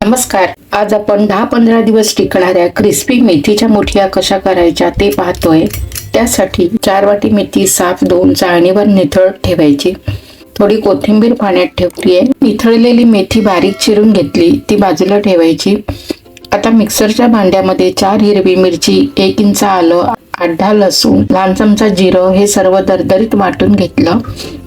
नमस्कार. आज आपण 10-15 दिवस टिकणाऱ्या क्रिस्पी मेथीच्या मुठिया कशा करायच्या ते पाहतोय. त्यासाठी 4 वाटी मेथी साफ धुवून चाळणीवर निथळत ठेवायची. थोडी कोथिंबीर पाण्यात ठेवलीये. निथळलेली मेथी बारीक चिरून घेतली, ती बाजूला ठेवायची. आता मिक्सरच्या भांड्यामध्ये 4 हिरवी मिरची, 1 इंच आलं, 8-10 लसूण, लहान चमचा जिरं हे सर्व दरदरीत वाटून घेतलं.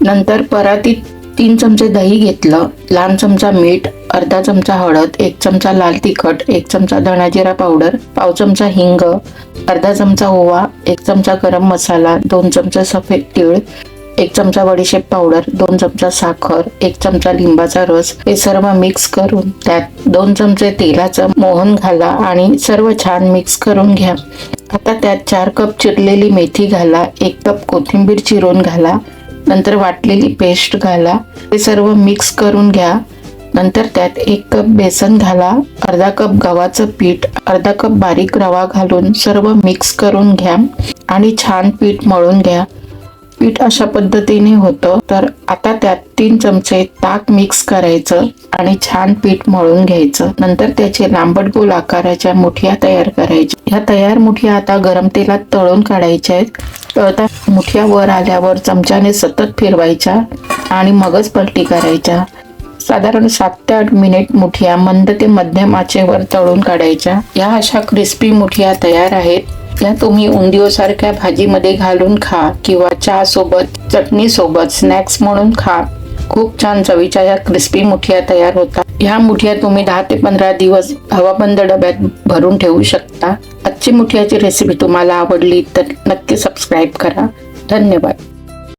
नंतर परातीत 3 चमचे दही घेतलं, लहान चमचा मीठ, अर्धा चमचा हळद, 1 चमचा लाल तिखट, 1 चमचा धना जिरा पावडर, पाव चमचा हिंग, अर्धा चमचा ओवा, 1 चमचा गरम मसाला, 2 चमचा सफेद तीळ, 1 चमचा बडीशेप पावडर, 2 चमचा साखर, 1 चमचा लिंबाचा रस हे सर्व मिक्स करून त्यात 2 चमचे तेलाचं मोहन घाला आणि सर्व छान मिक्स करून घ्या. आता त्यात 4 कप चिरलेली मेथी घाला, 1 कप कोथिंबीर चिरून घाला, नंतर वाटलेली पेस्ट घाला. हे सर्व मिक्स करून घ्या. नंतर त्यात 1 कप बेसन घाला, अर्धा कप गव्हाचं पीठ, अर्धा कप बारीक रवा घालून सर्व मिक्स करून घ्या आणि छान पीठ मळून घ्या. पीठ अशा पद्धतीने होतं. तर आता त्यात 3 चमचे ताक मिक्स करायचं आणि छान पीठ मळून घ्यायचं. नंतर त्याचे लांबट गोल आकाराच्या मुठिया तयार करायच्या. ह्या तयार मुठिया आता गरम तेलात तळून काढायच्या आहेत. तळता मुठिया वर आल्यावर चमच्याने सतत फिरवायच्या आणि मगच पलटी करायच्या. साधारण 7 ते 8 मिनिट मुठिया मंद ते मध्यम आचेवर तळून काढायच्या. या अशा क्रिस्पी मुठिया तयार आहेत. या तुम्ही उंदिओ सारख्या भाजीमध्ये घालून खा किंवा चहा सोबत, चटणी सोबत स्नॅक्स म्हणून खा. खूप छान चवीच्या या क्रिस्पी मुठिया तयार होतात. ह्या मुठिया तुम्ही 10 ते 15 दिवस हवाबंद डब्यात भरून ठेवू शकता. आजची मुठियाची रेसिपी तुम्हाला आवडली तर नक्की सबस्क्राईब करा. धन्यवाद.